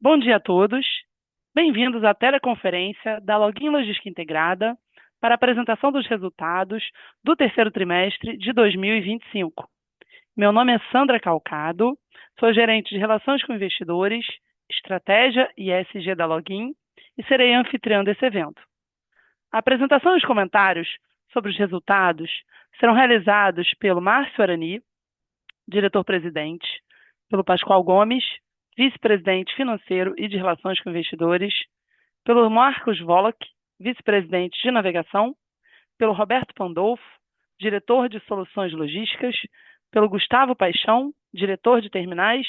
Bom dia a todos. Bem-vindos à teleconferência da Login Logística Integrada para a apresentação dos resultados do terceiro trimestre de 2025. Meu nome é Sandra Calcado, sou gerente de Relações com Investidores, Estratégia e ESG da Login e serei anfitriã desse evento. A apresentação e os comentários sobre os resultados serão realizados pelo Márcio Arani, diretor-presidente, pelo Pascoal Gomes, vice-presidente financeiro e de Relações com Investidores, pelo Marcos Volok, vice-presidente de Navegação, pelo Roberto Pandolfo, diretor de Soluções Logísticas, pelo Gustavo Paixão, diretor de Terminais,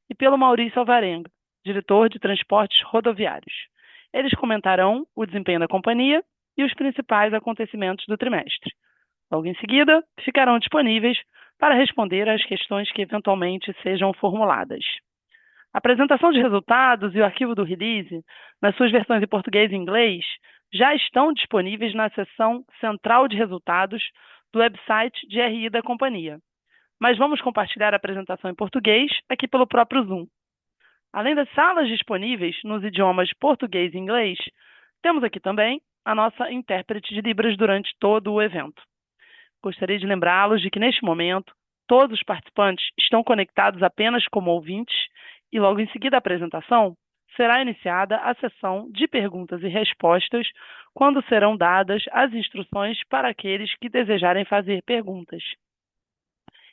e pelo Maurício Alvarenga, diretor de Transportes Rodoviários. Eles comentarão o desempenho da companhia e os principais acontecimentos do trimestre. Logo em seguida, ficarão disponíveis para responder às questões que eventualmente sejam formuladas. A apresentação de resultados e o arquivo do release, nas suas versões em português e inglês, já estão disponíveis na seção Central de Resultados do website de RI da companhia. Mas vamos compartilhar a apresentação em português aqui pelo próprio Zoom. Além das salas disponíveis nos idiomas português e inglês, temos aqui também a nossa intérprete de Libras durante todo o evento. Gostaria de lembrá-los de que, neste momento, todos os participantes estão conectados apenas como ouvintes e, logo em seguida da apresentação, será iniciada a sessão de perguntas e respostas, quando serão dadas as instruções para aqueles que desejarem fazer perguntas.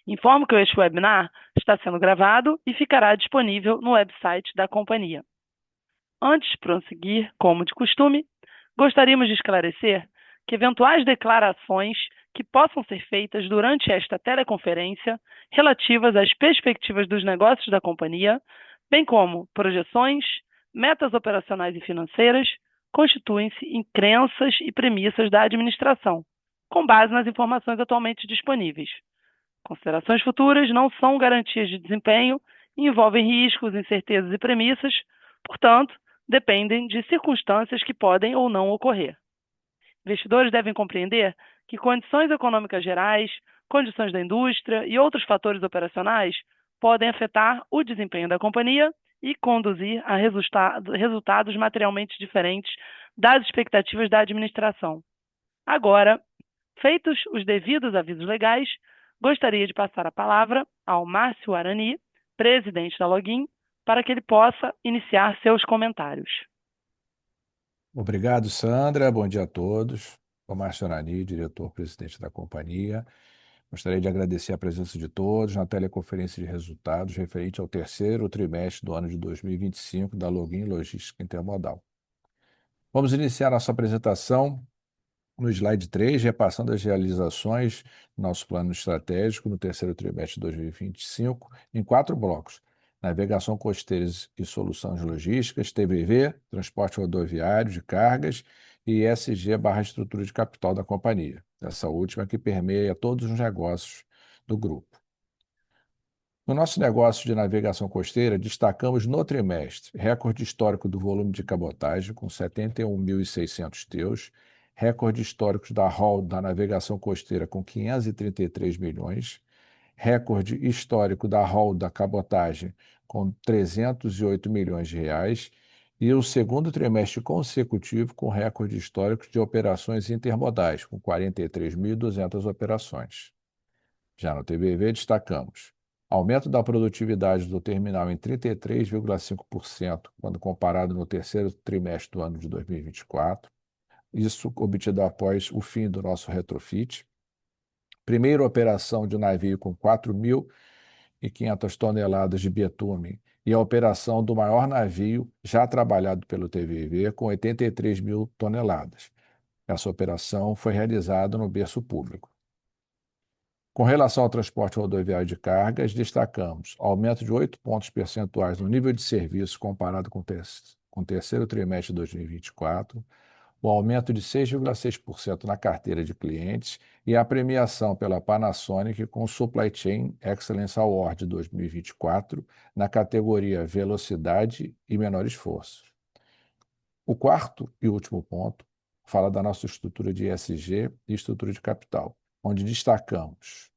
Informo que este webinar está sendo gravado e ficará disponível no website da companhia. Antes de prosseguir, como de costume, gostaríamos de esclarecer que eventuais declarações que possam ser feitas durante esta teleconferência relativas às perspectivas dos negócios da companhia, bem como projeções, metas operacionais e financeiras, constituem-se em crenças e premissas da administração, com base nas informações atualmente disponíveis. Considerações futuras não são garantias de desempenho e envolvem riscos, incertezas e premissas, portanto, dependem de circunstâncias que podem ou não ocorrer. Investidores devem compreender que condições econômicas gerais, condições da indústria e outros fatores operacionais podem afetar o desempenho da companhia e conduzir a resultados materialmente diferentes das expectativas da administração. Agora, feitos os devidos avisos legais, gostaria de passar a palavra ao Márcio Arani, presidente da Login, para que ele possa iniciar seus comentários. Obrigado, Sandra. Bom dia a todos. Sou Márcio Arani, diretor-presidente da companhia. Gostaria de agradecer a presença de todos na teleconferência de resultados referente ao terceiro trimestre do ano de 2025 da Login Logística Intermodal. Vamos iniciar nossa apresentação no slide 3, repassando as realizações do nosso plano estratégico no terceiro trimestre de 2025 em 4 blocos: navegação costeira e soluções logísticas, TVV, transporte rodoviário de cargas e ESG/estrutura de capital da companhia. Essa última que permeia todos os negócios do grupo. No nosso negócio de navegação costeira, destacamos no trimestre recorde histórico do volume de cabotagem, com 71.600 TEUs, recorde histórico da haul da navegação costeira, com 533 milhões, recorde histórico da haul da cabotagem, com 308 milhões de reais, e o segundo trimestre consecutivo com recorde histórico de operações intermodais, com 43.200 operações. Já no TBV, destacamos aumento da produtividade do terminal em 33,5% quando comparado no terceiro trimestre do ano de 2024. Isso obtido após o fim do nosso retrofit. Primeira operação de navio com 4.500 toneladas de betume e a operação do maior navio já trabalhado pelo TVV com 83 mil toneladas. Essa operação foi realizada no berço público. Com relação ao transporte rodoviário de cargas, destacamos aumento de 8 pontos percentuais no nível de serviço comparado com o terceiro trimestre de 2024, o aumento de 6,6% na carteira de clientes e a premiação pela Panasonic com o Supply Chain Excellence Award 2024 na categoria Velocidade e Menor Esforço. O quarto e último ponto fala da nossa estrutura de ESG e estrutura de capital, onde destacamos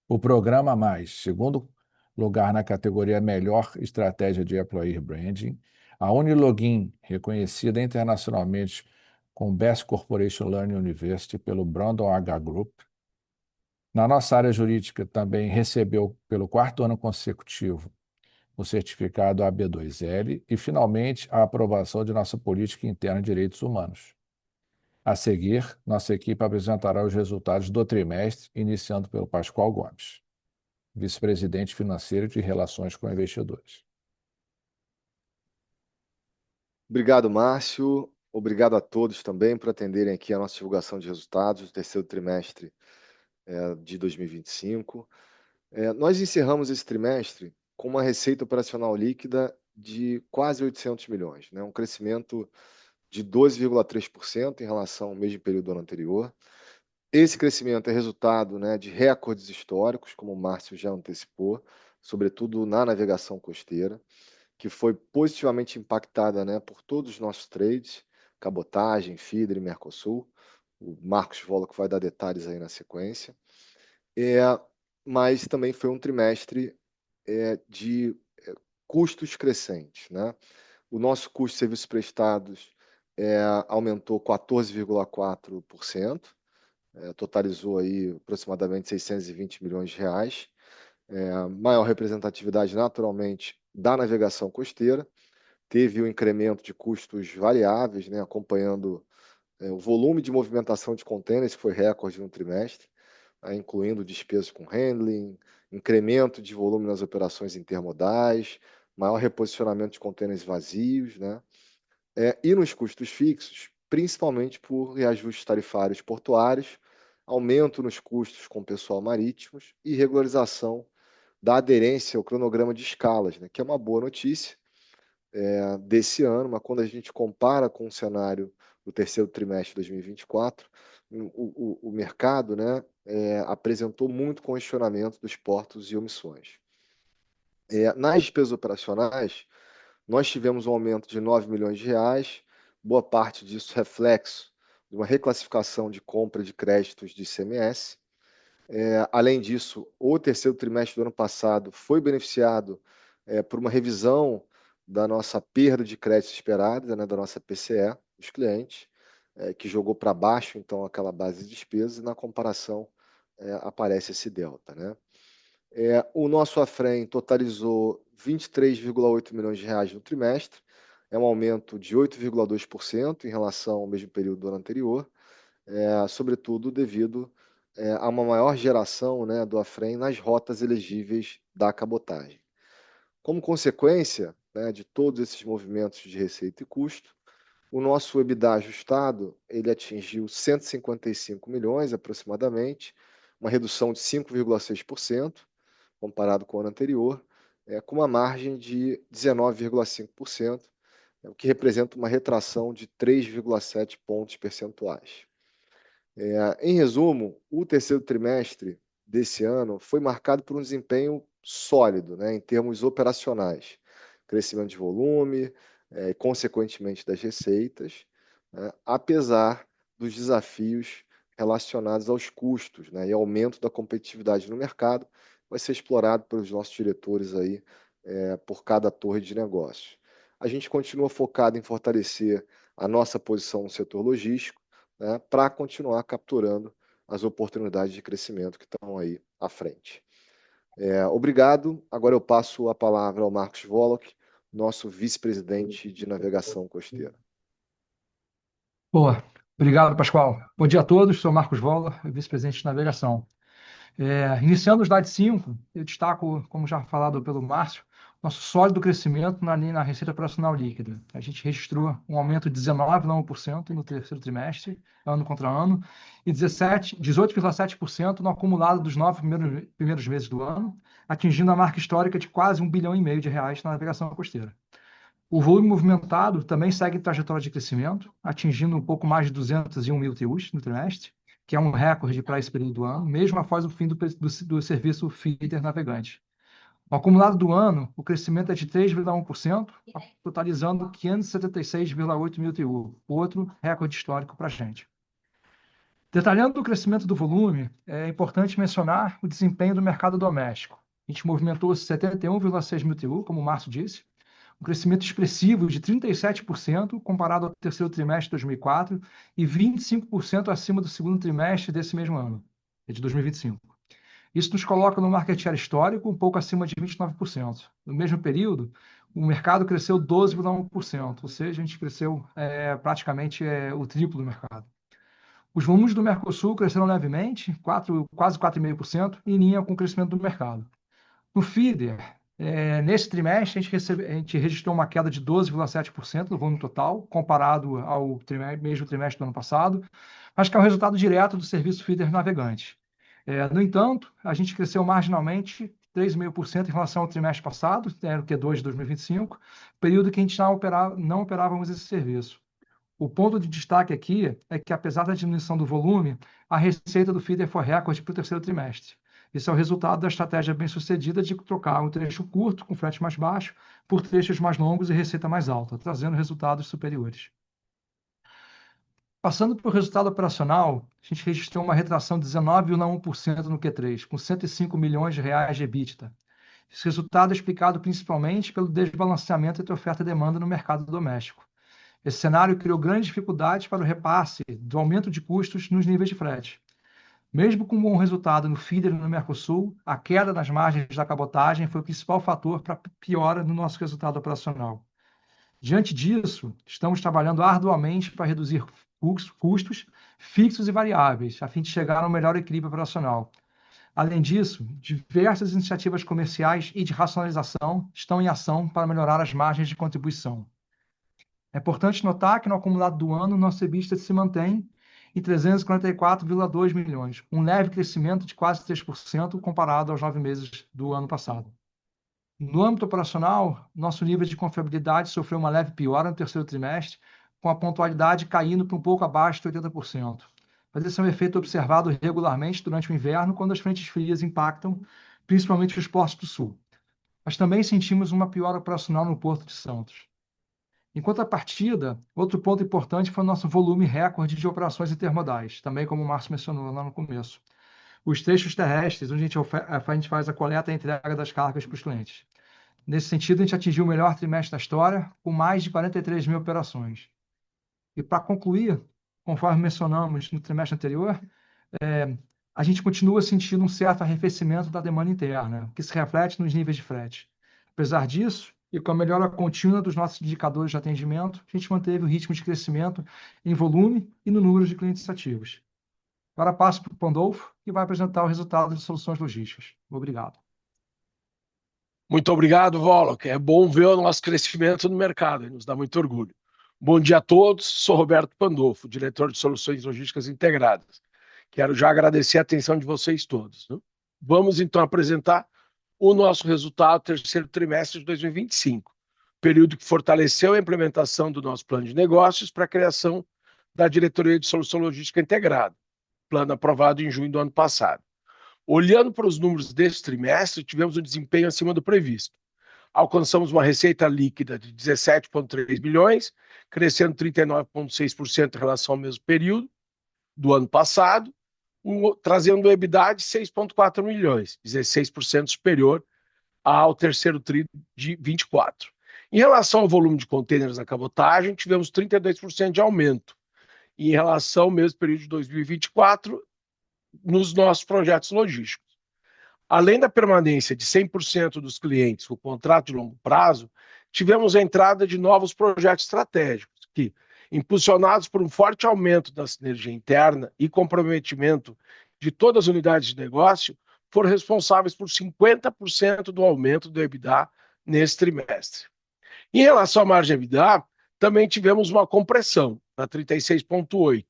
o Programa Mais, segundo lugar na categoria Melhor Estratégia de Employer Branding. A Unilogin, reconhecida internacionalmente com Best Corporation Learning University pelo Brandon H. Group. Na nossa área jurídica, também recebeu pelo quarto ano consecutivo o certificado AB2L e, finalmente, a aprovação de nossa política interna de direitos humanos. A seguir, nossa equipe apresentará os resultados do trimestre, iniciando pelo Pascoal Gomes, vice-presidente financeiro de Relações com Investidores. Obrigado, Márcio. Obrigado a todos também por atenderem aqui a nossa divulgação de resultados do terceiro trimestre de 2025. Nós encerramos esse trimestre com uma receita operacional líquida de quase 800 milhões, né? Um crescimento de 12,3% em relação ao mesmo período do ano anterior. Esse crescimento é resultado, né, de recordes históricos, como o Márcio já antecipou, sobretudo na navegação costeira, que foi positivamente impactada, né, por todos os nossos trades, cabotagem, feeder e Mercosul. O Marcos Woloch vai dar detalhes aí na sequência. Mas também foi um trimestre de custos crescentes, né? O nosso custo de serviços prestados aumentou 14,4%, totalizou aí aproximadamente 620 milhões de reais. Maior representatividade, naturalmente, da navegação costeira. Teve um incremento de custos variáveis, né, acompanhando o volume de movimentação de contêineres, que foi recorde no trimestre, incluindo despesas com handling, incremento de volume nas operações intermodais, maior reposicionamento de contêineres vazios, né? E nos custos fixos, principalmente por reajustes tarifários portuários, aumento nos custos com pessoal marítimos e regularização da aderência ao cronograma de escalas, né? Que é uma boa notícia desse ano, mas quando a gente compara com o cenário do terceiro trimestre de 2024, o mercado, né, apresentou muito congestionamento dos portos e omissões. Nas despesas operacionais, nós tivemos um aumento de 9 milhões de reais, boa parte disso reflexo de uma reclassificação de compra de créditos de ICMS. Além disso, o terceiro trimestre do ano passado foi beneficiado por uma revisão da nossa perda de crédito esperada, né, da nossa PCE, dos clientes, que jogou para baixo, então, aquela base de despesas, e na comparação aparece esse delta, né? O nosso AFREM totalizou 23,8 milhões de reais no trimestre, é um aumento de 8,2% em relação ao mesmo período do ano anterior, sobretudo devido a uma maior geração, né, do AFREM nas rotas elegíveis da cabotagem. Como consequência, né, de todos esses movimentos de receita e custo, o nosso EBITDA ajustado ele atingiu 155 milhões aproximadamente, uma redução de 5,6% comparado com o ano anterior, com uma margem de 19,5%, o que representa uma retração de 3,7 pontos percentuais. Em resumo, o terceiro trimestre desse ano foi marcado por um desempenho sólido, né, em termos operacionais, crescimento de volume, e consequentemente das receitas, né, apesar dos desafios relacionados aos custos, né, e aumento da competitividade no mercado, vai ser explorado pelos nossos diretores aí, por cada torre de negócios. A gente continua focado em fortalecer a nossa posição no setor logístico, né, para continuar capturando as oportunidades de crescimento que estão aí à frente. Obrigado. Agora eu passo a palavra ao Marcos Woloch, nosso vice-presidente de navegação costeira. Boa. Obrigado, Pascoal. Bom dia a todos. Sou Marcos Woloch, vice-presidente de navegação. Iniciando o slide 5, eu destaco, como já falado pelo Márcio, nosso sólido crescimento na receita operacional líquida. A gente registrou um aumento de 19,1% no terceiro trimestre, ano contra ano, e 18,7% no acumulado dos 9 primeiros meses do ano, atingindo a marca histórica de quase R$ 1,5 bilhão na navegação costeira. O volume movimentado também segue trajetória de crescimento, atingindo um pouco mais de 201 mil TEUs no trimestre, que é um recorde para esse período do ano, mesmo após o fim do serviço feeder navegante. No acumulado do ano, o crescimento é de 3,1%, totalizando 576,8 mil TEU, outro recorde histórico para a gente. Detalhando o crescimento do volume, é importante mencionar o desempenho do mercado doméstico. a gente movimentou 71,6 mil TU, como o Márcio disse, um crescimento expressivo de 37% comparado ao terceiro trimestre de 2004 e 25% acima do segundo trimestre desse mesmo ano, de 2025. Isso nos coloca no market share histórico um pouco acima de 29%. No mesmo período, o mercado cresceu 12,1%, ou seja, a gente cresceu praticamente o triplo do mercado. Os volumes do Mercosul cresceram levemente, quase 4,5%, em linha com o crescimento do mercado. No feeder, nesse trimestre, a gente registrou uma queda de 12,7% do volume total, comparado ao mesmo trimestre do ano passado, mas que é o resultado direto do serviço feeder navegante. No entanto, a gente cresceu marginalmente 3,5% em relação ao trimestre passado, o Q2 de 2025, período que a gente não operávamos esse serviço. O ponto de destaque aqui é que, apesar da diminuição do volume, a receita do feeder foi recorde para o terceiro trimestre. Isso é o resultado da estratégia bem-sucedida de trocar um trecho curto, com frete mais baixo, por trechos mais longos e receita mais alta, trazendo resultados superiores. Passando para o resultado operacional, a gente registrou uma retração de 19,1% no Q3, com 105 milhões de reais de EBITDA. Esse resultado é explicado principalmente pelo desbalanceamento entre oferta e demanda no mercado doméstico. Esse cenário criou grandes dificuldades para o repasse do aumento de custos nos níveis de frete. Mesmo com um bom resultado no feeder e no Mercosul, a queda nas margens da cabotagem foi o principal fator para a piora no nosso resultado operacional. Diante disso, estamos trabalhando arduamente para reduzir custos fixos e variáveis, a fim de chegar a um melhor equilíbrio operacional. Além disso, diversas iniciativas comerciais e de racionalização estão em ação para melhorar as margens de contribuição. É importante notar que no acumulado do ano, nosso EBITDA se mantém em 344,2 milhões, um leve crescimento de quase 3% comparado aos 9 meses do ano passado. No âmbito operacional, nosso nível de confiabilidade sofreu uma leve piora no terceiro trimestre, com a pontualidade caindo para um pouco abaixo de 80%. Mas esse é um efeito observado regularmente durante o inverno, quando as frentes frias impactam, principalmente os portos do sul. Mas também sentimos uma piora operacional no Porto de Santos. Em contrapartida, outro ponto importante foi o nosso volume recorde de operações intermodais, também como o Márcio mencionou lá no começo. Os trechos terrestres, onde a gente faz a coleta e a entrega das cargas para os clientes. Nesse sentido, a gente atingiu o melhor trimestre da história, com mais de 43 mil operações. E para concluir, conforme mencionamos no trimestre anterior, a gente continua sentindo um certo arrefecimento da demanda interna, que se reflete nos níveis de frete. Apesar disso, e com a melhora contínua dos nossos indicadores de atendimento, a gente manteve o ritmo de crescimento em volume e no número de clientes ativos. Agora passo para o Pandolfo, que vai apresentar o resultado de soluções logísticas. Obrigado. Muito obrigado, Woloch. É bom ver o nosso crescimento no mercado, nos dá muito orgulho. Bom dia a todos, sou Roberto Pandolfo, diretor de Soluções Logísticas Integradas. Quero já agradecer a atenção de vocês todos. Vamos então apresentar o nosso resultado do terceiro trimestre de 2025, período que fortaleceu a implementação do nosso plano de negócios para a criação da Diretoria de Solução Logística Integrada, plano aprovado em junho do ano passado. Olhando para os números desse trimestre, tivemos um desempenho acima do previsto. Alcançamos uma receita líquida de 17,3 bilhões, crescendo 39,6% em relação ao mesmo período do ano passado, trazendo um EBITDA de 6,4 milhões, 16% superior ao terceiro tri de 24. Em relação ao volume de contêineres na cabotagem, tivemos 32% de aumento em relação ao mesmo período de 2024 nos nossos projetos logísticos. Além da permanência de 100% dos clientes com contrato de longo prazo, tivemos a entrada de novos projetos estratégicos que, impulsionados por um forte aumento da sinergia interna e comprometimento de todas as unidades de negócio, foram responsáveis por 50% do aumento do EBITDA nesse trimestre. Em relação à margem EBITDA, também tivemos uma compressão, para 36,8%,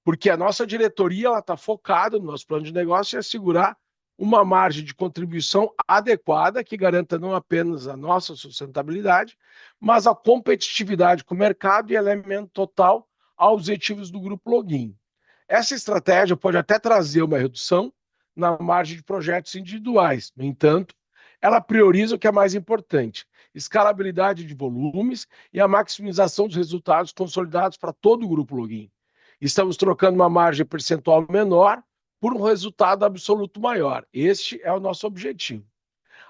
porque a nossa diretoria está focada no nosso plano de negócio em assegurar uma margem de contribuição adequada que garanta não apenas a nossa sustentabilidade, mas a competitividade com o mercado e elemento total aos objetivos do Grupo Login. Essa estratégia pode até trazer uma redução na margem de projetos individuais. No entanto, ela prioriza o que é mais importante: escalabilidade de volumes e a maximização dos resultados consolidados para todo o Grupo Login. Estamos trocando uma margem percentual menor por um resultado absoluto maior. Este é o nosso objetivo.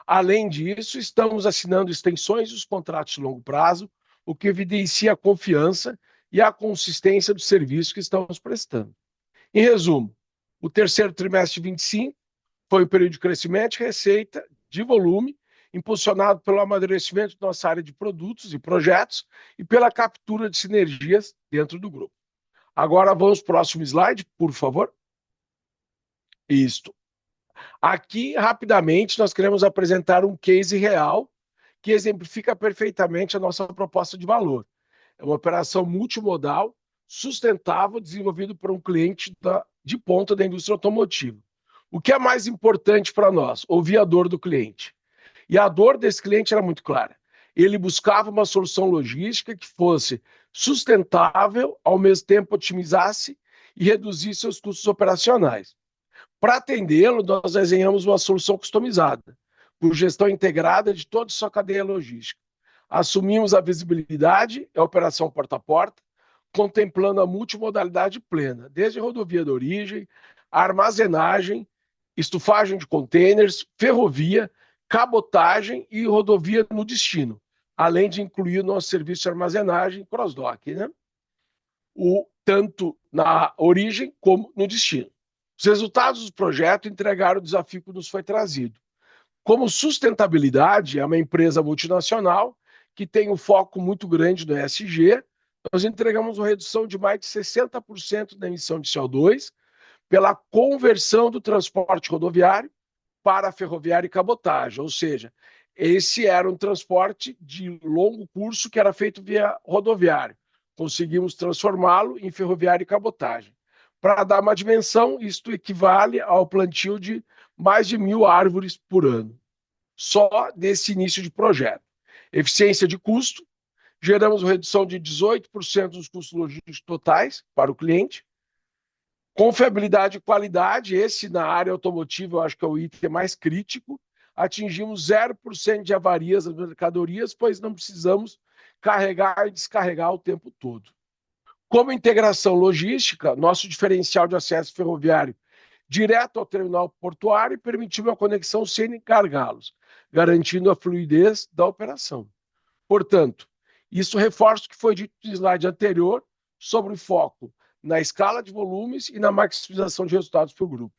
Além disso, estamos assinando extensões dos contratos de longo prazo, o que evidencia a confiança e a consistência do serviço que estamos prestando. Em resumo, o terceiro trimestre de 25 foi um período de crescimento de receita, de volume, impulsionado pelo amadurecimento da nossa área de produtos e projetos e pela captura de sinergias dentro do grupo. Agora vamos para o próximo slide, por favor. Isto. Aqui, rapidamente, nós queremos apresentar um case real que exemplifica perfeitamente a nossa proposta de valor. É uma operação multimodal, sustentável, desenvolvida por um cliente de ponta da indústria automotiva. O que é mais importante para nós? Ouvir a dor do cliente. E a dor desse cliente era muito clara. Ele buscava uma solução logística que fosse sustentável, ao mesmo tempo otimizasse e reduzisse seus custos operacionais. Para atendê-lo, nós desenhamos uma solução customizada, com gestão integrada de toda a sua cadeia logística. Assumimos a visibilidade e a operação porta a porta, contemplando a multimodalidade plena, desde rodovia de origem, armazenagem, estufagem de contêineres, ferrovia, cabotagem e rodovia no destino, além de incluir o nosso serviço de armazenagem cross-dock, né? Tanto na origem como no destino. Os resultados do projeto entregaram o desafio que nos foi trazido. Como sustentabilidade é uma empresa multinacional que tem um foco muito grande no ESG, nós entregamos uma redução de mais de 60% da emissão de CO2 pela conversão do transporte rodoviário para ferroviário e cabotagem, ou seja, esse era um transporte de longo curso que era feito via rodoviário. Conseguimos transformá-lo em ferroviário e cabotagem. Para dar uma dimensão, isto equivale ao plantio de mais de 1.000 árvores por ano, só desse início de projeto. Eficiência de custo, geramos uma redução de 18% dos custos logísticos totais para o cliente. Confiabilidade e qualidade, esse na área automotiva eu acho que é o item mais crítico. Atingimos 0% de avarias das mercadorias, pois não precisamos carregar e descarregar o tempo todo. Como integração logística, nosso diferencial de acesso ferroviário direto ao terminal portuário permitiu uma conexão sem gargalos, garantindo a fluidez da operação. Portanto, isso reforça o que foi dito no slide anterior sobre o foco na escala de volumes e na maximização de resultados para o grupo.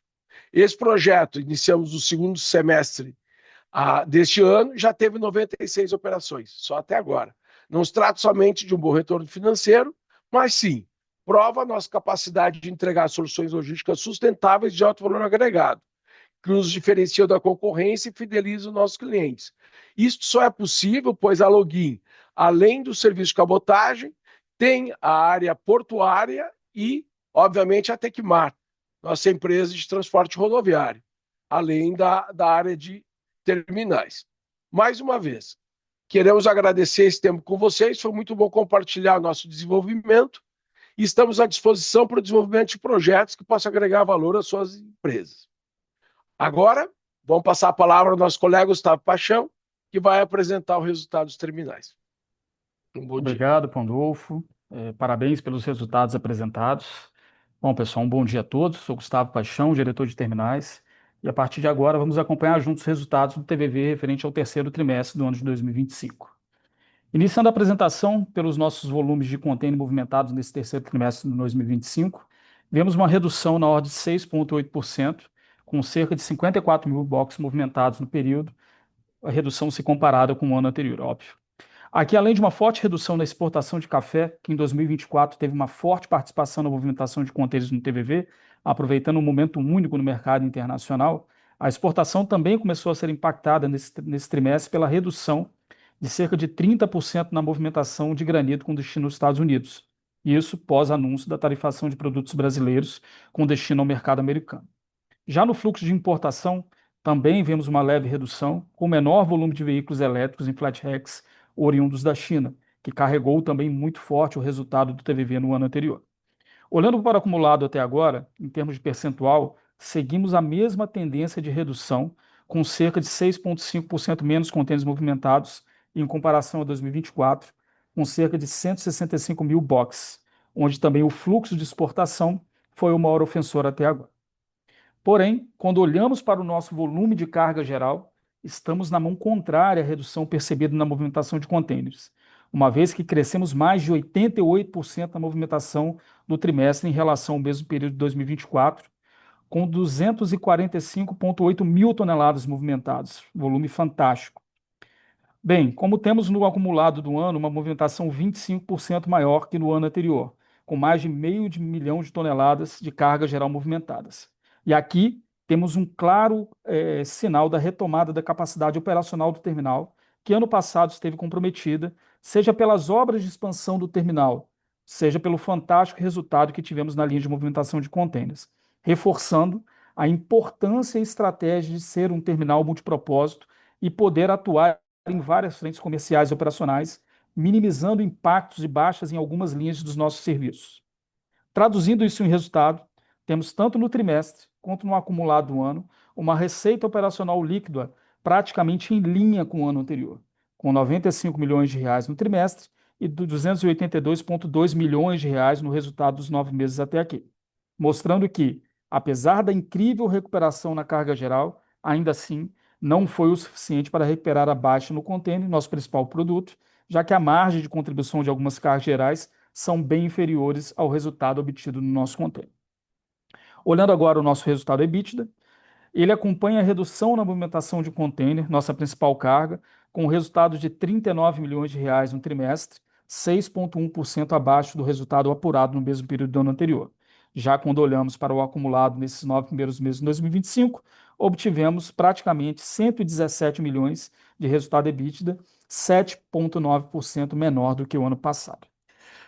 Esse projeto, iniciamos no segundo semestre deste ano, já teve 96 operações, só até agora. Não se trata somente de um bom retorno financeiro, mas sim, prova a nossa capacidade de entregar soluções logísticas sustentáveis de alto valor agregado, que nos diferenciam da concorrência e fidelizam os nossos clientes. Isso só é possível, pois a Login, além do serviço de cabotagem, tem a área portuária e, obviamente, a Tecmar, nossa empresa de transporte rodoviário, além da área de terminais. Mais uma vez, queremos agradecer esse tempo com vocês, foi muito bom compartilhar nosso desenvolvimento e estamos à disposição para o desenvolvimento de projetos que possam agregar valor às suas empresas. Agora, vamos passar a palavra ao nosso colega Gustavo Paixão, que vai apresentar os resultados terminais. Bom dia. Obrigado, Pandolfo. Parabéns pelos resultados apresentados. Bom, pessoal, um bom dia a todos. Sou Gustavo Paixão, diretor de terminais. E a partir de agora vamos acompanhar juntos os resultados do TVV referente ao terceiro trimestre do ano de 2025. Iniciando a apresentação pelos nossos volumes de contêiner movimentados nesse terceiro trimestre de 2025, vemos uma redução na ordem de 6,8%, com cerca de 54 mil boxes movimentados no período, a redução se comparada com o ano anterior, óbvio. Aqui, além de uma forte redução na exportação de café, que em 2024 teve uma forte participação na movimentação de contêineres no TVV, aproveitando um momento único no mercado internacional, a exportação também começou a ser impactada nesse trimestre pela redução de cerca de 30% na movimentação de granito com destino nos Estados Unidos. Isso pós-anúncio da tarifação de produtos brasileiros com destino ao mercado americano. Já no fluxo de importação, também vemos uma leve redução, com menor volume de veículos elétricos em flat racks oriundos da China, que carregou também muito forte o resultado do TVV no ano anterior. Olhando para o acumulado até agora, em termos de percentual, seguimos a mesma tendência de redução, com cerca de 6,5% menos contêineres movimentados em comparação a 2024, com cerca de 165 mil boxes, onde também o fluxo de exportação foi o maior ofensor até agora. Porém, quando olhamos para o nosso volume de carga geral, estamos na mão contrária à redução percebida na movimentação de contêineres, uma vez que crescemos mais de 88% na movimentação do trimestre em relação ao mesmo período de 2024, com 245,8 mil toneladas movimentadas, volume fantástico. Bem, como temos no acumulado do ano uma movimentação 25% maior que no ano anterior, com mais de meio de milhão de toneladas de carga geral movimentadas. E aqui temos um claro sinal da retomada da capacidade operacional do terminal, que ano passado esteve comprometida, seja pelas obras de expansão do terminal, seja pelo fantástico resultado que tivemos na linha de movimentação de contêineres, reforçando a importância e estratégia de ser um terminal multipropósito e poder atuar em várias frentes comerciais e operacionais, minimizando impactos e baixas em algumas linhas dos nossos serviços. Traduzindo isso em resultado, temos tanto no trimestre quanto no acumulado do ano uma receita operacional líquida praticamente em linha com o ano anterior, com 95 milhões de reais no trimestre e 282,2 milhões de reais no resultado dos 9 meses até aqui, mostrando que, apesar da incrível recuperação na carga geral, ainda assim não foi o suficiente para recuperar a baixa no contêiner, nosso principal produto, já que a margem de contribuição de algumas cargas gerais são bem inferiores ao resultado obtido no nosso contêiner. Olhando agora o nosso resultado EBITDA, ele acompanha a redução na movimentação de contêiner, nossa principal carga, com um resultado de 39 milhões de reais no trimestre, 6,1% abaixo do resultado apurado no mesmo período do ano anterior. Já quando olhamos para o acumulado nesses 9 primeiros meses de 2025, obtivemos praticamente 117 milhões de resultado EBITDA, 7,9% menor do que o ano passado.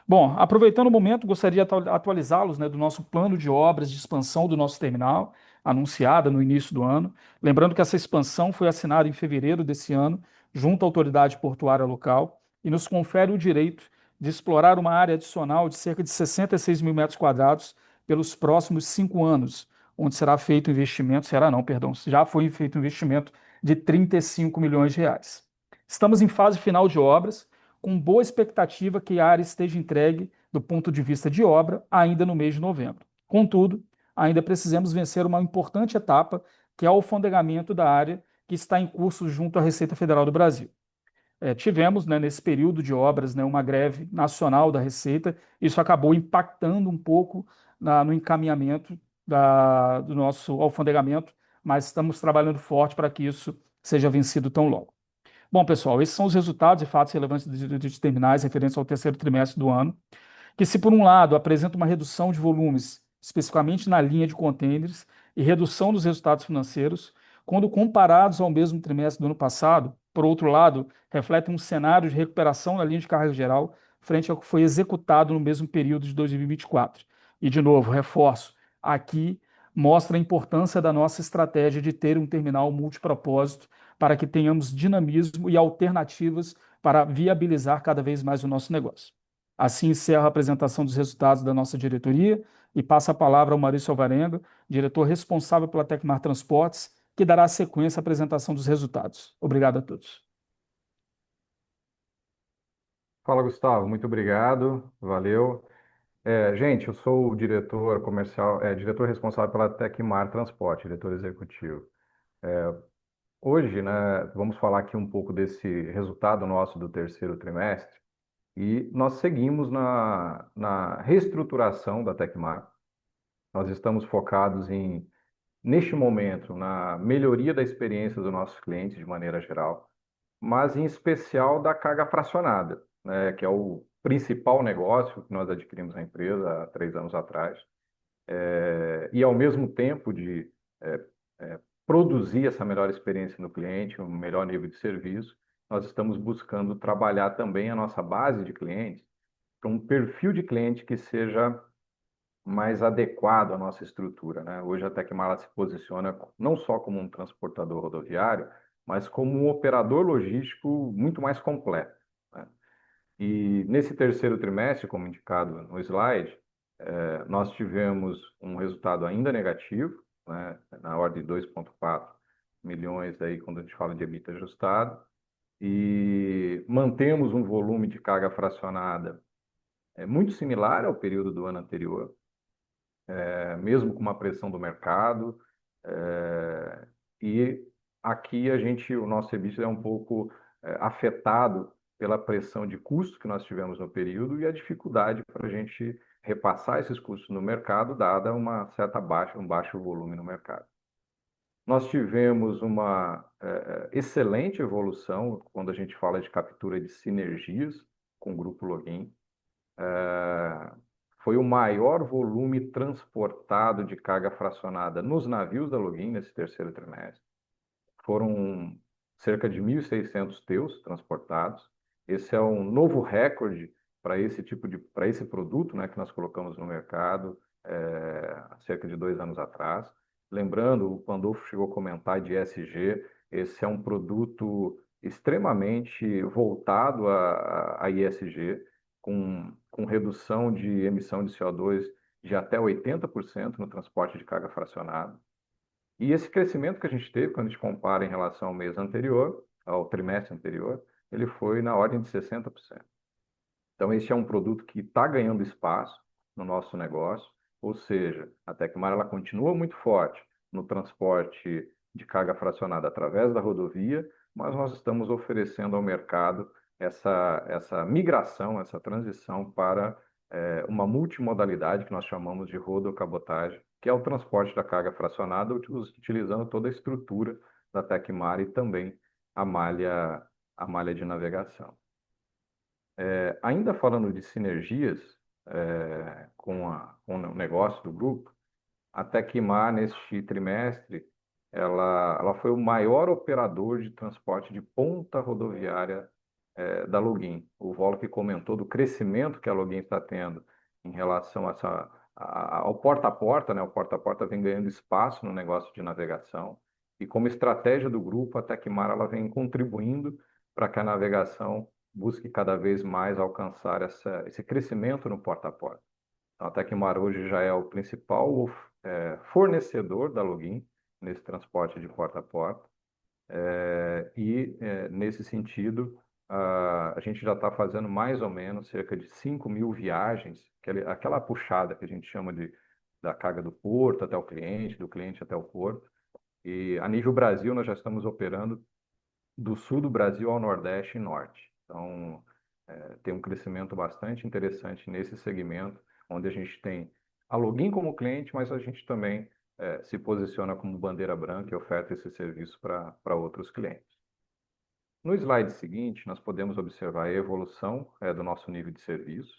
Bom, aproveitando o momento, gostaria de atualizá-los, do nosso plano de obras de expansão do nosso terminal, anunciada no início do ano. Lembrando que essa expansão foi assinada em fevereiro desse ano, junto à autoridade portuária local, e nos confere o direito de explorar uma área adicional de cerca de 66 mil metros quadrados pelos próximos 5 anos, onde já foi feito um investimento de 35 milhões de reais. Estamos em fase final de obras, com boa expectativa que a área esteja entregue do ponto de vista de obra ainda no mês de novembro. Contudo, ainda precisamos vencer uma importante etapa, que é o alfandegamento da área, que está em curso junto à Receita Federal do Brasil. Tivemos, nesse período de obras, uma greve nacional da Receita, isso acabou impactando um pouco no encaminhamento do nosso alfandegamento, mas estamos trabalhando forte para que isso seja vencido tão logo. Bom, pessoal, esses são os resultados e fatos relevantes de terminais referentes ao terceiro trimestre do ano, que, se por um lado apresenta uma redução de volumes, especificamente na linha de contêineres, e redução dos resultados financeiros, quando comparados ao mesmo trimestre do ano passado, por outro lado, refletem um cenário de recuperação na linha de carga geral frente ao que foi executado no mesmo período de 2024. E, de novo, reforço, aqui mostra a importância da nossa estratégia de ter um terminal multipropósito para que tenhamos dinamismo e alternativas para viabilizar cada vez mais o nosso negócio. Assim encerro a apresentação dos resultados da nossa diretoria e passo a palavra ao Maurício Alvarenga, diretor responsável pela Tecmar Transportes, que dará sequência à apresentação dos resultados. Obrigado a todos. Fala, Gustavo, muito obrigado, valeu. Gente, eu sou o diretor comercial, diretor responsável pela Tecmar Transporte, diretor executivo. Hoje, vamos falar aqui um pouco desse resultado nosso do terceiro trimestre e nós seguimos na reestruturação da Tecmar. Nós estamos focados neste momento, na melhoria da experiência dos nossos clientes de maneira geral, mas em especial da carga fracionada, que é o principal negócio que nós adquirimos na empresa há 3 anos atrás, e ao mesmo tempo de produzir essa melhor experiência no cliente, um melhor nível de serviço, nós estamos buscando trabalhar também a nossa base de clientes para um perfil de cliente que seja mais adequado à nossa estrutura. Hoje a Tecmar se posiciona não só como um transportador rodoviário, mas como um operador logístico muito mais completo. E nesse terceiro trimestre, como indicado no slide, nós tivemos um resultado ainda negativo, na ordem de 2,4 milhões aí, quando a gente fala de EBITDA ajustado, e mantemos um volume de carga fracionada muito similar ao período do ano anterior, mesmo com uma pressão do mercado, E aqui o nosso EBITDA é um pouco afetado pela pressão de custos que nós tivemos no período e a dificuldade para a gente repassar esses custos no mercado, dada uma certa um baixo volume no mercado. Nós tivemos uma excelente evolução quando a gente fala de captura de sinergias com o Grupo Login. Foi o maior volume transportado de carga fracionada nos navios da Login nesse terceiro trimestre. Foram cerca de 1.600 TEUs transportados. Esse é um novo recorde para esse produto, né, que nós colocamos no mercado há cerca de 2 anos atrás. Lembrando, o Pandolfo chegou a comentar de ESG, esse é um produto extremamente voltado a ESG, com redução de emissão de CO2 de até 80% no transporte de carga fracionada. E esse crescimento que a gente teve, quando a gente compara em relação ao mês anterior, ao trimestre anterior, ele foi na ordem de 60%. Então, esse é um produto que está ganhando espaço no nosso negócio, ou seja, a Tecmar ela continua muito forte no transporte de carga fracionada através da rodovia, mas nós estamos oferecendo ao mercado essa migração, essa transição para uma multimodalidade que nós chamamos de rodocabotagem, que é o transporte da carga fracionada, utilizando toda a estrutura da Tecmar e também a malha de navegação. Ainda falando de sinergias com o negócio do grupo, a Tecmar, neste trimestre, ela foi o maior operador de transporte de ponta rodoviária da Login. O Volk comentou do crescimento que a Login está tendo em relação ao porta-a-porta, né? O porta-a-porta vem ganhando espaço no negócio de navegação. E como estratégia do grupo, a Tecmar ela vem contribuindo para que a navegação busque cada vez mais alcançar esse crescimento no porta-a-porta. Então, a Tecmar hoje já é o principal fornecedor da Login nesse transporte de porta a porta. Nesse sentido, a gente já está fazendo mais ou menos cerca de 5.000 viagens, aquela puxada que a gente chama da carga do porto até o cliente, do cliente até o porto. E a nível Brasil, nós já estamos operando do sul do Brasil ao Nordeste e Norte. Então, tem um crescimento bastante interessante nesse segmento, onde a gente tem a Login como cliente, mas a gente também se posiciona como bandeira branca e oferta esse serviço para outros clientes. No slide seguinte, nós podemos observar a evolução do nosso nível de serviço,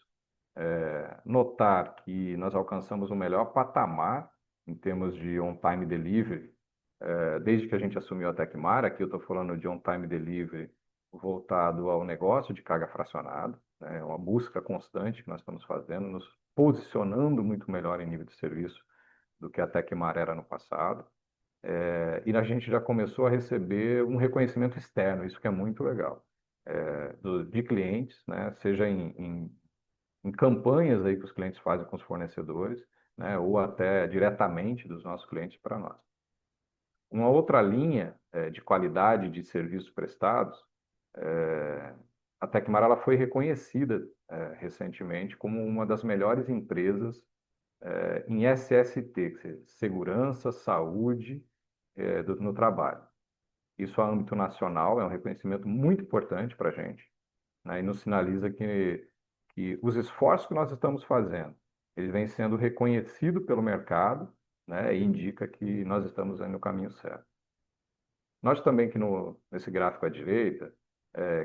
notar que nós alcançamos o melhor patamar em termos de on-time delivery, desde que a gente assumiu a Tecmar. Aqui eu estou falando de on-time delivery voltado ao negócio de carga fracionada, né? Uma busca constante que nós estamos fazendo, nos posicionando muito melhor em nível de serviço do que a Tecmar era no passado. E a gente já começou a receber um reconhecimento externo, isso que é muito legal, de clientes, né? Seja em campanhas aí que os clientes fazem com os fornecedores, né? Ou até diretamente dos nossos clientes para nós. Uma outra linha de qualidade de serviços prestados, a Tecmar ela foi reconhecida recentemente como uma das melhores empresas em SST, que seja Segurança, Saúde no Trabalho. Isso a âmbito nacional é um reconhecimento muito importante para a gente, né? E nos sinaliza que os esforços que nós estamos fazendo, eles vêm sendo reconhecidos pelo mercado, né? E indica que nós estamos no caminho certo. Nós também que nesse gráfico à direita,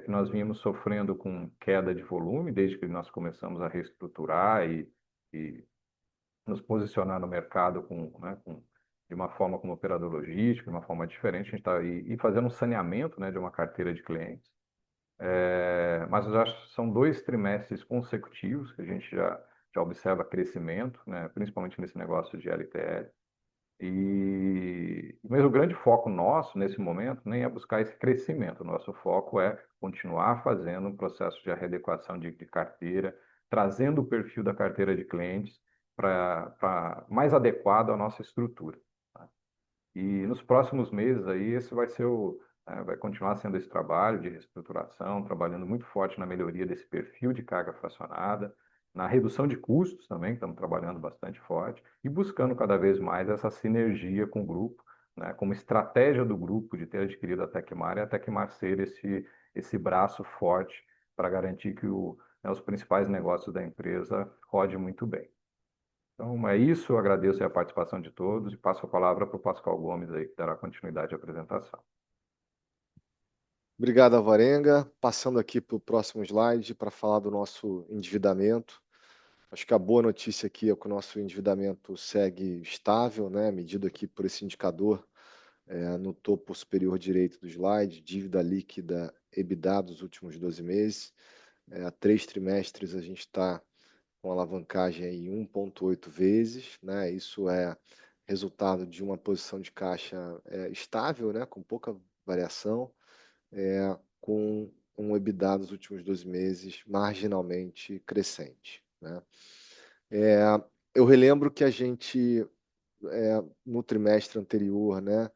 que nós vínhamos sofrendo com queda de volume desde que nós começamos a reestruturar e nos posicionar no mercado de uma forma como operador logístico, de uma forma diferente, a gente está aí fazendo um saneamento, né, de uma carteira de clientes. Mas eu acho que são 2 trimestres consecutivos que a gente já observa crescimento, né, principalmente nesse negócio de LTL. Mas o grande foco nosso nesse momento nem é buscar esse crescimento. O nosso foco é continuar fazendo um processo de readequação de carteira, trazendo o perfil da carteira de clientes para mais adequado à nossa estrutura, tá? E nos próximos meses aí esse vai continuar sendo esse trabalho de reestruturação, trabalhando muito forte na melhoria desse perfil de carga fracionada, na redução de custos também, que estamos trabalhando bastante forte, e buscando cada vez mais essa sinergia com o grupo, né, como estratégia do grupo de ter adquirido a Tecmar e a Tecmar ser esse braço forte para garantir que os principais negócios da empresa rodem muito bem. Então, é isso. Eu agradeço a participação de todos e passo a palavra para o Pascoal Gomes, aí, que dará continuidade à apresentação. Obrigado, Alvarenga. Passando aqui para o próximo slide para falar do nosso endividamento. Acho que a boa notícia aqui é que o nosso endividamento segue estável, né, medido aqui por esse indicador no topo superior direito do slide, dívida líquida EBITDA dos últimos 12 meses. Há 3 trimestres a gente está com alavancagem em 1,8 vezes, né? Isso é resultado de uma posição de caixa estável, né, com pouca variação, com um EBITDA dos últimos 12 meses marginalmente crescente, né? Eu relembro que a gente, no trimestre anterior, né,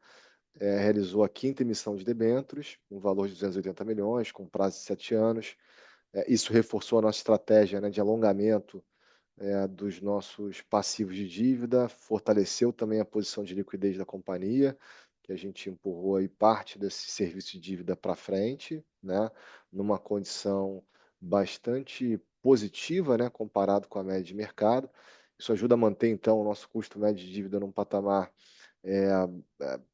realizou a 5ª emissão de debêntures, um valor de 280 milhões, com prazo de 7 anos. Isso reforçou a nossa estratégia, né, de alongamento dos nossos passivos de dívida, fortaleceu também a posição de liquidez da companhia, que a gente empurrou aí parte desse serviço de dívida para frente, né, numa condição bastante positiva, né, comparado com a média de mercado. Isso ajuda a manter, então, o nosso custo médio de dívida num patamar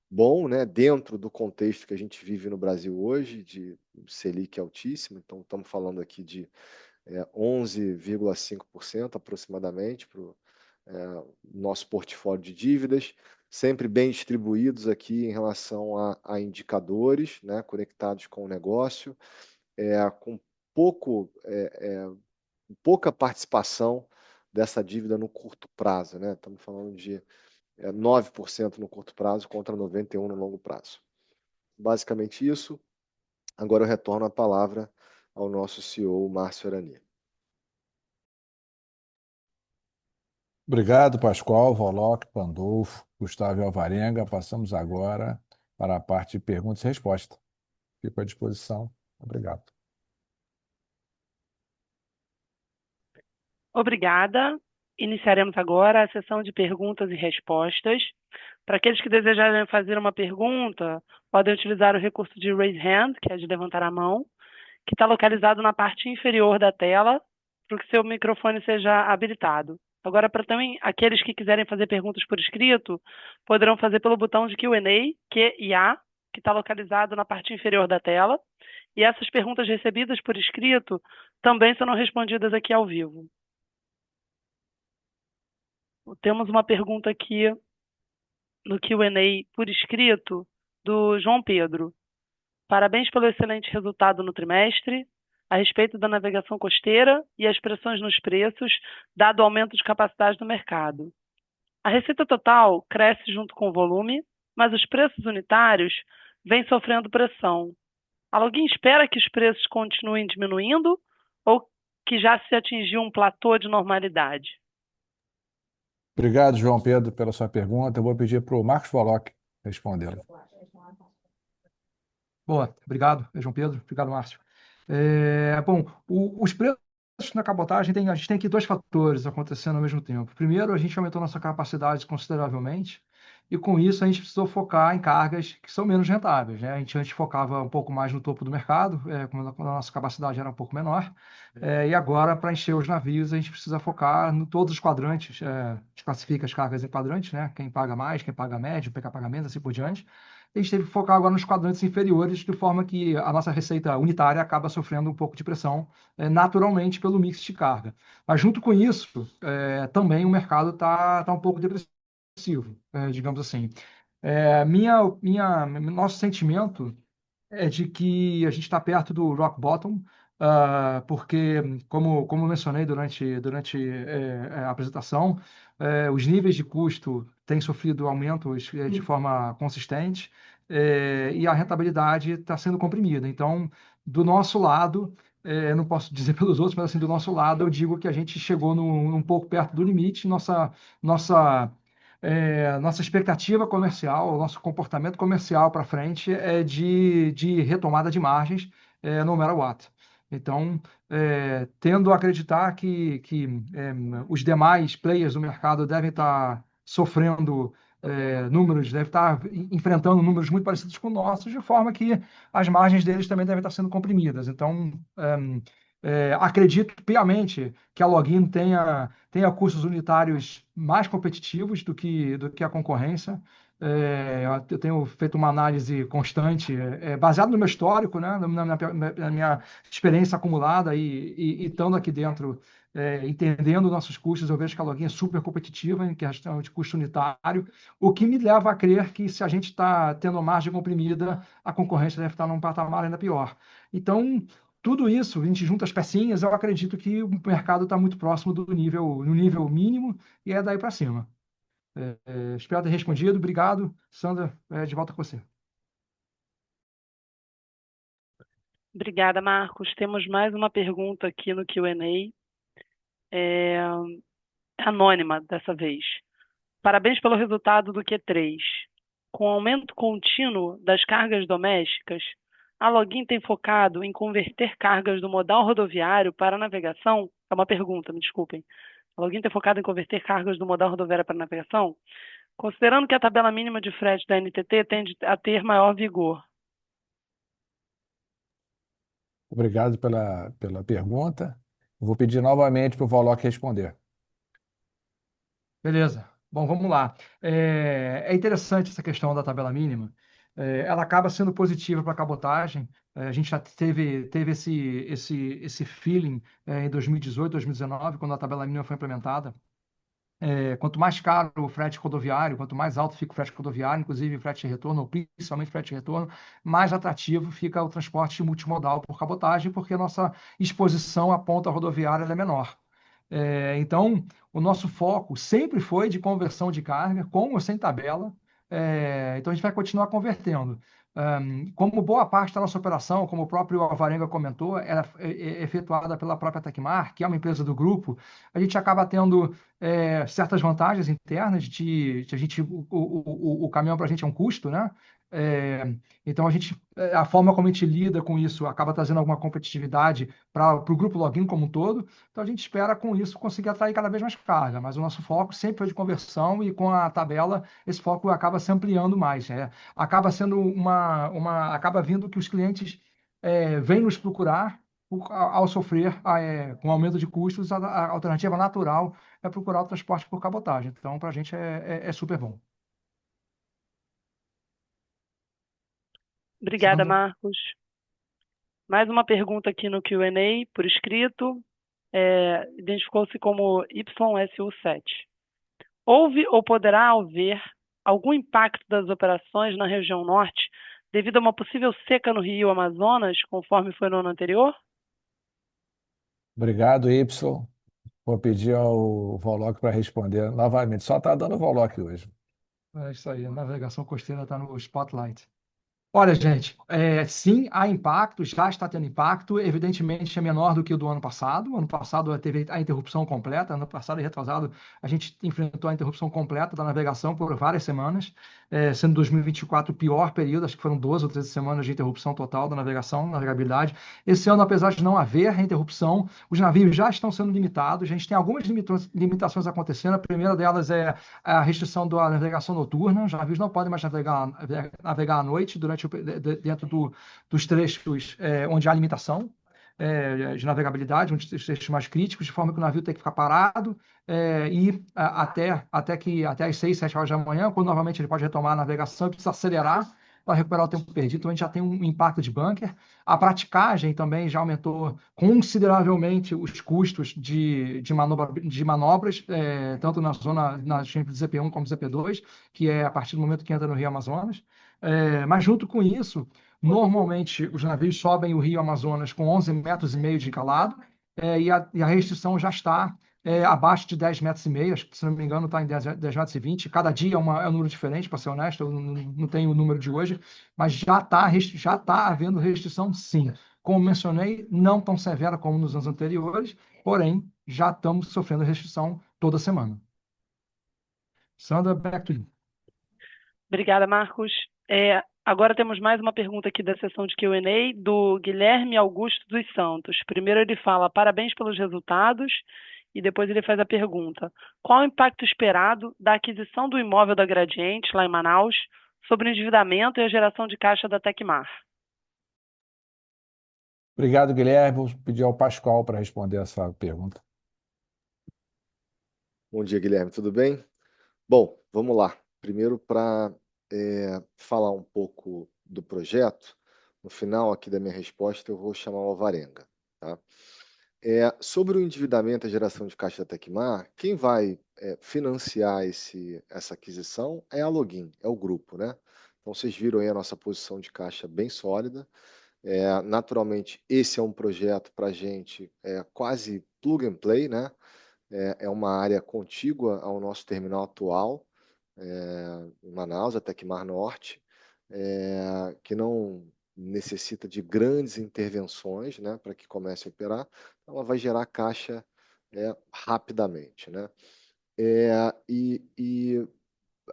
bom, né, dentro do contexto que a gente vive no Brasil hoje, de Selic altíssimo. Então, estamos falando aqui de 11,5% aproximadamente para o nosso portfólio de dívidas, sempre bem distribuídos aqui em relação a indicadores, né, conectados com o negócio, com pouca participação dessa dívida no curto prazo, né? Estamos falando de 9% no curto prazo contra 91% no longo prazo. Basicamente isso. Agora eu retorno a palavra ao nosso CEO, Márcio Arani. Obrigado, Pascoal, Volok, Pandolfo, Gustavo e Alvarenga. Passamos agora para a parte de perguntas e respostas. Fico à disposição. Obrigado. Obrigada. Iniciaremos agora a sessão de perguntas e respostas. Para aqueles que desejarem fazer uma pergunta, podem utilizar o recurso de Raise Hand, que é de levantar a mão, que está localizado na parte inferior da tela, para que seu microfone seja habilitado. Agora, para também aqueles que quiserem fazer perguntas por escrito, poderão fazer pelo botão de Q&A, Q&A, que está localizado na parte inferior da tela. E essas perguntas recebidas por escrito também serão respondidas aqui ao vivo. Temos uma pergunta aqui no Q&A por escrito do João Pedro. Parabéns pelo excelente resultado no trimestre, a respeito da navegação costeira e as pressões nos preços, dado o aumento de capacidade do mercado. A receita total cresce junto com o volume, mas os preços unitários vêm sofrendo pressão. Alguém espera que os preços continuem diminuindo ou que já se atingiu um platô de normalidade? Obrigado, João Pedro, pela sua pergunta. Eu vou pedir para o Marcos Volok respondê-la. Boa, obrigado, João Pedro. Obrigado, Márcio. Bom, os preços na cabotagem, a gente tem aqui 2 fatores acontecendo ao mesmo tempo. Primeiro, a gente aumentou nossa capacidade consideravelmente e, com isso, a gente precisou focar em cargas que são menos rentáveis, né? A gente antes focava um pouco mais no topo do mercado, quando a nossa capacidade era um pouco menor, e agora, para encher os navios, a gente precisa focar em todos os quadrantes, a gente classifica as cargas em quadrantes, né? Quem paga mais, quem paga médio, quem paga menos, assim por diante. A gente teve que focar agora nos quadrantes inferiores, de forma que a nossa receita unitária acaba sofrendo um pouco de pressão naturalmente pelo mix de carga. Mas, junto com isso, também o mercado está um pouco depressivo, digamos assim. Nosso sentimento é de que a gente está perto do rock bottom, porque, como mencionei durante a apresentação, os níveis de custo têm sofrido aumentos de forma consistente, e a rentabilidade está sendo comprimida. Então, do nosso lado, não posso dizer pelos outros, mas assim, do nosso lado, eu digo que a gente chegou um pouco perto do limite. Nossa expectativa comercial, nosso comportamento comercial para frente é de retomada de margens no matter what. Então, tendo a acreditar que os demais players do mercado devem estar sofrendo números, devem estar enfrentando números muito parecidos com nossos, de forma que as margens deles também devem estar sendo comprimidas. Então, acredito piamente que a Login tenha custos unitários mais competitivos do que a concorrência. Eu tenho feito uma análise constante, baseada no meu histórico, né, na minha experiência acumulada e estando aqui dentro, entendendo nossos custos, eu vejo que a Login é super competitiva em questão de custo unitário, o que me leva a crer que se a gente está tendo margem comprimida, a concorrência deve estar num patamar ainda pior. Então, tudo isso, a gente junta as pecinhas, eu acredito que o mercado está muito próximo no nível mínimo e é daí para cima. Espero ter respondido. Obrigado. Sandra, de volta com você. Obrigada, Marcos. Temos mais uma pergunta aqui no Q&A. Anônima dessa vez. Parabéns pelo resultado do Q3. Com o aumento contínuo das cargas domésticas, a Login tem focado em converter cargas do modal rodoviário para navegação? É uma pergunta, me desculpem. A Login tem focado em converter cargas do modal rodoviário para navegação? Considerando que a tabela mínima de frete da NTT tende a ter maior vigor. Obrigado pela pergunta. Vou pedir novamente para o Volok responder. Beleza. Bom, vamos lá. É interessante essa questão da tabela mínima. Ela acaba sendo positiva para a cabotagem. A gente já teve esse feeling em 2018, 2019, quando a tabela mínima foi implementada. Quanto mais caro o frete rodoviário, quanto mais alto fica o frete rodoviário, inclusive frete de retorno, ou principalmente frete de retorno, mais atrativo fica o transporte multimodal por cabotagem, porque a nossa exposição à ponta rodoviária é menor. Então, o nosso foco sempre foi de conversão de carga, com ou sem tabela. Então, a gente vai continuar convertendo. Como boa parte da nossa operação, como o próprio Alvarenga comentou, ela é efetuada pela própria Tecmar, que é uma empresa do grupo, a gente acaba tendo certas vantagens internas de a gente, o caminhão para a gente é um custo, né? Então, a forma como a gente lida com isso acaba trazendo alguma competitividade para o grupo Login como um todo. Então, a gente espera com isso conseguir atrair cada vez mais carga, mas o nosso foco sempre foi de conversão e com a tabela esse foco acaba se ampliando mais. Acaba sendo acaba vindo que os clientes vêm nos procurar ao sofrer com aumento de custos, a alternativa natural é procurar o transporte por cabotagem. Então, para a gente é super bom. Obrigada, Sandra? Marcos. Mais uma pergunta aqui no Q&A, por escrito. Identificou-se como YSU7. Houve ou poderá haver algum impacto das operações na região norte devido a uma possível seca no Rio Amazonas, conforme foi no ano anterior? Obrigado, Y. Vou pedir ao Volok para responder novamente. Só está dando Volok hoje. É isso aí, a navegação costeira está no spotlight. Olha, gente, sim, há impacto, já está tendo impacto, evidentemente é menor do que o do ano passado. Ano passado teve a interrupção completa, ano passado e retrasado a gente enfrentou a interrupção completa da navegação por várias semanas, sendo 2024 o pior período, acho que foram 12 ou 13 semanas de interrupção total da navegação, navegabilidade. Esse ano, apesar de não haver interrupção, os navios já estão sendo limitados, a gente tem algumas limitações acontecendo, a primeira delas é a restrição da navegação noturna, os navios não podem mais navegar à noite dentro dos trechos onde há limitação de navegabilidade, onde os trechos mais críticos, de forma que o navio tem que ficar parado até as 6, 7 horas da manhã, quando novamente ele pode retomar a navegação e precisa acelerar para recuperar o tempo perdido. Então, a gente já tem um impacto de bunker. A praticagem também já aumentou consideravelmente os custos de manobras, tanto na zona entre ZP1 como ZP2, que é a partir do momento que entra no Rio Amazonas. Mas, junto com isso, normalmente os navios sobem o Rio Amazonas com 11,5 metros de calado, e a restrição já está abaixo de 10,5 metros, acho que, se não me engano, está em 10,20 metros. Cada dia é um número diferente, para ser honesto, eu não tenho o número de hoje, mas já está havendo restrição, sim. Como mencionei, não tão severa como nos anos anteriores, porém, já estamos sofrendo restrição toda semana. Sandra, back to you. Obrigada, Marcos. Agora temos mais uma pergunta aqui da sessão de Q&A do Guilherme Augusto dos Santos. Primeiro ele fala parabéns pelos resultados e depois ele faz a pergunta: qual o impacto esperado da aquisição do imóvel da Gradiente, lá em Manaus, sobre o endividamento e a geração de caixa da Tecmar? Obrigado, Guilherme. Vou pedir ao Pascoal para responder essa pergunta. Bom dia, Guilherme, tudo bem? Bom, vamos lá. Primeiro, para falar um pouco do projeto, no final aqui da minha resposta eu vou chamar o Alvarenga, tá? Sobre o endividamento e a geração de caixa da Tecmar, quem vai financiar essa aquisição é a Login, é o grupo, né? Então, vocês viram aí a nossa posição de caixa bem sólida. Naturalmente, esse é um projeto para a gente quase plug and play, né? É uma área contígua ao nosso terminal atual, em Manaus, a Tecmar Norte, que não necessita de grandes intervenções, né, para que comece a operar. Então, ela vai gerar caixa rapidamente, né? E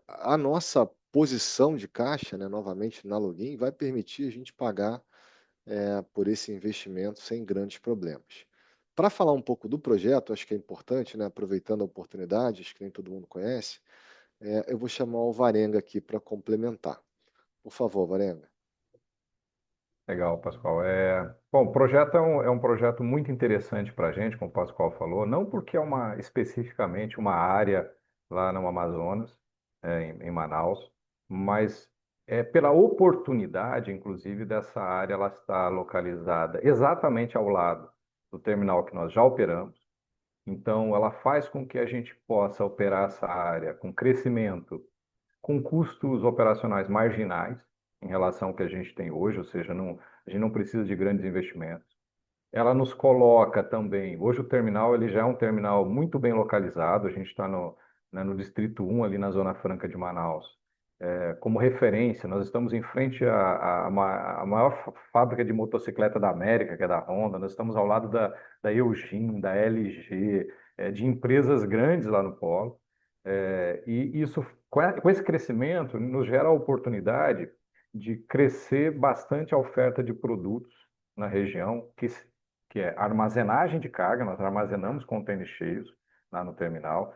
a nossa posição de caixa, né, novamente na Login, vai permitir a gente pagar por esse investimento sem grandes problemas. Para falar um pouco do projeto, acho que é importante, né, aproveitando a oportunidade, acho que nem todo mundo conhece, eu vou chamar o Varenga aqui para complementar. Por favor, Varenga. Legal, Pascoal. Bom, o projeto é um projeto muito interessante para a gente, como o Pascoal falou, não porque é especificamente uma área lá no Amazonas, em Manaus, mas pela oportunidade, inclusive, dessa área ela está localizada exatamente ao lado do terminal que nós já operamos. Então, ela faz com que a gente possa operar essa área com crescimento, com custos operacionais marginais em relação ao que a gente tem hoje, ou seja, a gente não precisa de grandes investimentos. Ela nos coloca também, hoje o terminal ele já é um terminal muito bem localizado, a gente está no Distrito 1, ali na Zona Franca de Manaus. Como referência, nós estamos em frente à maior fábrica de motocicleta da América, que é da Honda, nós estamos ao lado da Eugene, da LG, de empresas grandes lá no polo. E isso, com esse crescimento, nos gera a oportunidade de crescer bastante a oferta de produtos na região, que é armazenagem de carga, nós armazenamos contêineres cheios lá no terminal.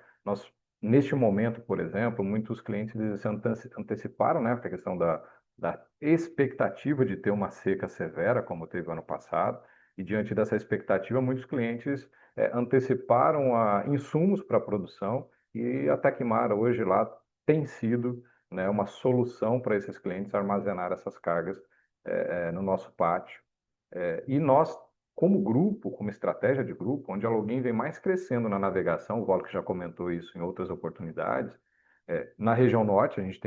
Neste momento, por exemplo, muitos clientes se anteciparam, né, a questão da expectativa de ter uma seca severa, como teve ano passado, e diante dessa expectativa, muitos clientes anteciparam insumos para a produção, e a Tecmar hoje lá tem sido, né, uma solução para esses clientes armazenar essas cargas no nosso pátio. E nós, como grupo, como estratégia de grupo, onde a Login vem mais crescendo na navegação, o Volk já comentou isso em outras oportunidades, na região norte a gente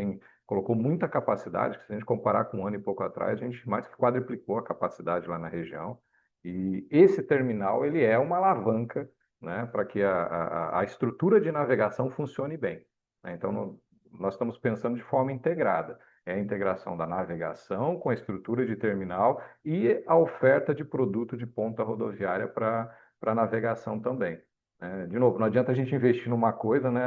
colocou muita capacidade, que se a gente comparar com um ano e pouco atrás, a gente mais que quadruplicou a capacidade lá na região. E esse terminal ele é uma alavanca, né, para que a estrutura de navegação funcione bem, né? Então, nós estamos pensando de forma integrada. É a integração da navegação com a estrutura de terminal e a oferta de produto de ponta rodoviária para navegação também. De novo, não adianta a gente investir numa coisa, né,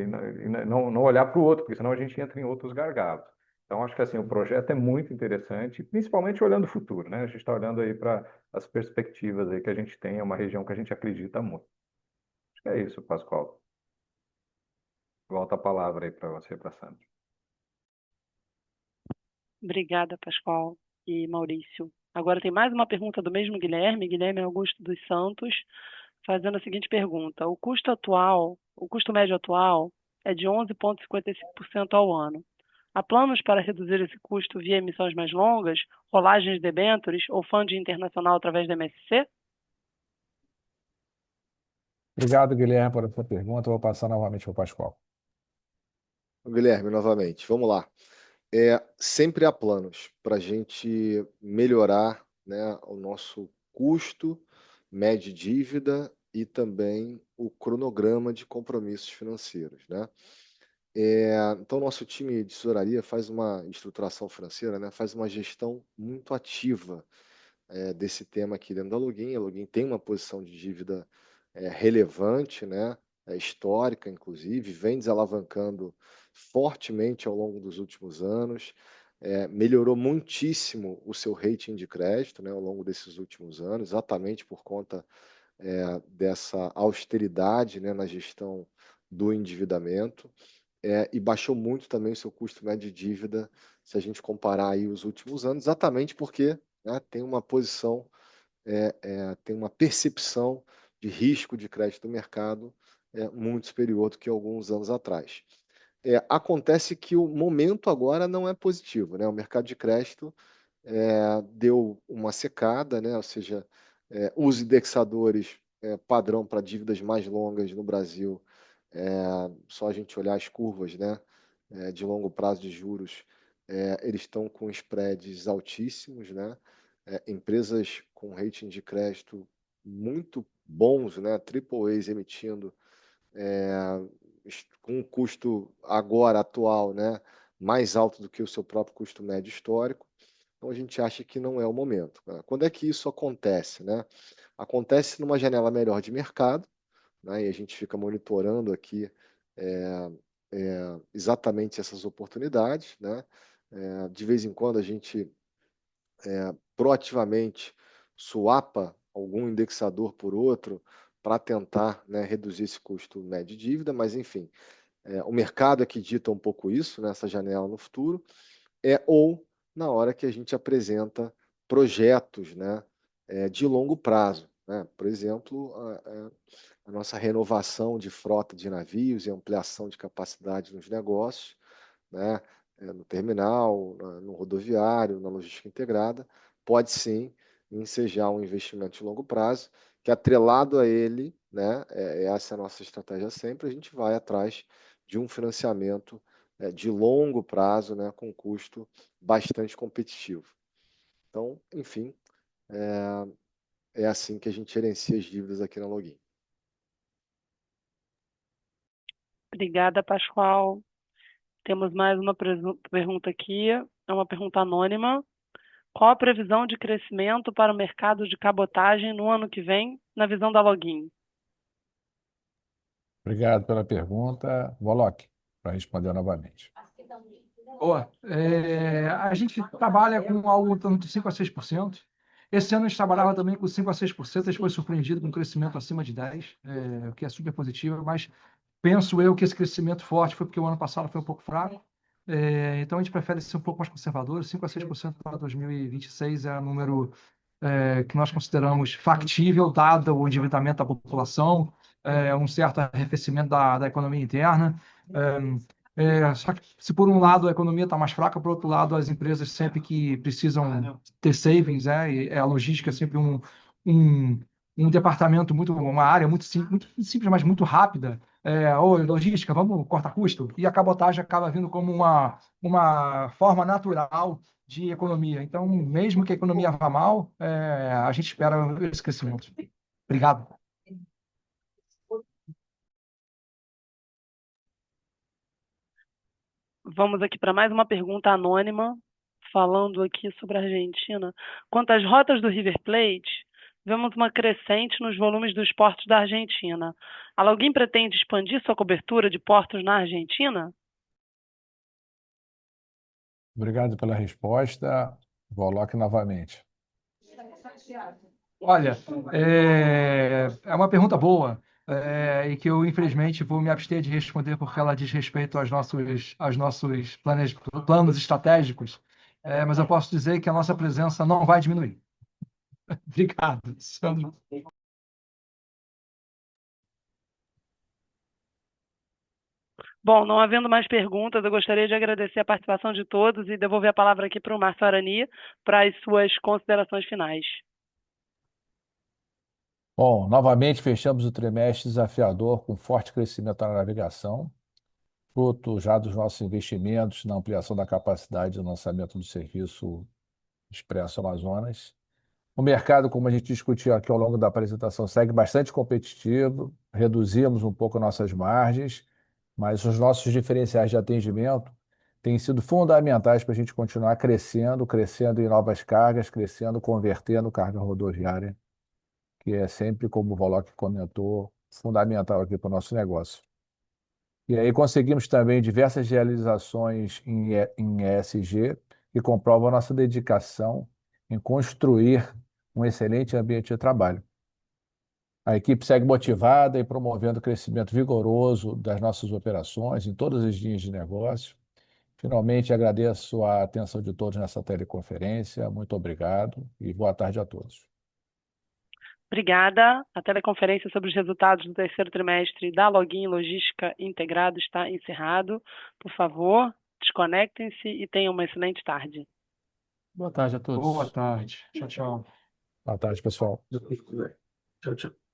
e não olhar para o outro, porque senão a gente entra em outros gargalos. Então, acho que assim, o projeto é muito interessante, principalmente olhando o futuro, né? A gente está olhando aí para as perspectivas aí que a gente tem, é uma região que a gente acredita muito. Acho que é isso, Pascoal. Volta a palavra aí para você, para Sandra. Obrigada, Pascoal e Maurício. Agora tem mais uma pergunta do mesmo Guilherme Augusto dos Santos, fazendo a seguinte pergunta: o custo médio atual é de 11,55% ao ano. Há planos para reduzir esse custo via emissões mais longas, rolagens de debêntures ou funding internacional através da MSC? Obrigado, Guilherme, por essa pergunta. Vou passar novamente para o Pascoal. Guilherme, novamente, vamos lá. Sempre há planos para a gente melhorar, né, o nosso custo, médio dívida e também o cronograma de compromissos financeiros, né? Então, nosso time de tesouraria faz uma estruturação financeira, né, faz uma gestão muito ativa desse tema aqui dentro da Login. A Login tem uma posição de dívida relevante, né, histórica, inclusive, vem desalavancando fortemente ao longo dos últimos anos. melhorou muitíssimo o seu rating de crédito, né, ao longo desses últimos anos, exatamente por conta dessa austeridade, né, na gestão do endividamento, e baixou muito também o seu custo médio de dívida, se a gente comparar aí os últimos anos, exatamente porque, né, tem uma posição, tem uma percepção de risco de crédito do mercado muito superior do que alguns anos atrás. Acontece que o momento agora não é positivo, né? O mercado de crédito deu uma secada, né? Ou seja, os indexadores padrão para dívidas mais longas no Brasil, só a gente olhar as curvas, né? De longo prazo de juros, eles estão com spreads altíssimos, né? Empresas com rating de crédito muito bons, né? Triple A's emitindo com um custo agora atual, né, mais alto do que o seu próprio custo médio histórico. Então a gente acha que não é o momento. Quando é que isso acontece, né? Acontece numa janela melhor de mercado, né? E a gente fica monitorando aqui exatamente essas oportunidades, né? De vez em quando a gente proativamente swapa algum indexador por outro para tentar, né, reduzir esse custo médio de dívida, mas enfim, o mercado é que dita um pouco isso, nessa janela no futuro, ou na hora que a gente apresenta projetos, né, de longo prazo, né? Por exemplo, a nossa renovação de frota de navios e ampliação de capacidade nos negócios, né, no terminal, no rodoviário, na logística integrada, pode sim ensejar um investimento de longo prazo, que atrelado a ele, né, essa é a nossa estratégia sempre, a gente vai atrás de um financiamento de longo prazo, né, com custo bastante competitivo. Então, enfim, é assim que a gente gerencia as dívidas aqui na Login. Obrigada, Pascoal. Temos mais uma pergunta aqui, é uma pergunta anônima. Qual a previsão de crescimento para o mercado de cabotagem no ano que vem, na visão da Login? Obrigado pela pergunta. Woloch, para responder novamente. Boa. A gente trabalha com algo em torno de 5 a 6%. Esse ano a gente trabalhava também com 5 a 6%, a gente foi surpreendido com um crescimento acima de 10%, o que é super positivo, mas penso eu que esse crescimento forte foi porque o ano passado foi um pouco fraco. Então a gente prefere ser um pouco mais conservador. 5 a 6% para 2026 é um número que nós consideramos factível, dado o endividamento da população, um certo arrefecimento da economia interna. Só que, se por um lado a economia está mais fraca, por outro lado as empresas sempre que precisam ter savings, e a logística é sempre um, um departamento uma área muito simples, mas muito rápida. Logística, vamos cortar custo. E a cabotagem acaba vindo como uma forma natural de economia. Então, mesmo que a economia vá mal, a gente espera esse crescimento. Obrigado. Vamos aqui para mais uma pergunta anônima, falando aqui sobre a Argentina. Quanto às rotas do River Plate, vemos uma crescente nos volumes dos portos da Argentina. A Login pretende expandir sua cobertura de portos na Argentina? Obrigado pela resposta. Woloch novamente. Olha, é uma pergunta boa, e que eu, infelizmente, vou me abster de responder porque ela diz respeito aos nossos planos estratégicos, mas eu posso dizer que a nossa presença não vai diminuir. Obrigado, Sandro. Bom, não havendo mais perguntas, eu gostaria de agradecer a participação de todos e devolver a palavra aqui para o Márcio Arani para as suas considerações finais. Bom, novamente fechamos o trimestre desafiador com forte crescimento na navegação, fruto já dos nossos investimentos na ampliação da capacidade de lançamento do serviço Expresso Amazonas. O mercado, como a gente discutiu aqui ao longo da apresentação, segue bastante competitivo, reduzimos um pouco nossas margens, mas os nossos diferenciais de atendimento têm sido fundamentais para a gente continuar crescendo em novas cargas, crescendo, convertendo carga rodoviária, que é sempre, como o Woloch comentou, fundamental aqui para o nosso negócio. E aí conseguimos também diversas realizações em ESG, que comprovam a nossa dedicação em construir um excelente ambiente de trabalho. A equipe segue motivada e promovendo o crescimento vigoroso das nossas operações em todas as linhas de negócio. Finalmente, agradeço a atenção de todos nessa teleconferência. Muito obrigado e boa tarde a todos. Obrigada. A teleconferência sobre os resultados do terceiro trimestre da Login Logística Integrado está encerrado. Por favor, desconectem-se e tenham uma excelente tarde. Boa tarde a todos. Boa tarde. Tchau, tchau. Boa tarde, pessoal. Tchau, tchau.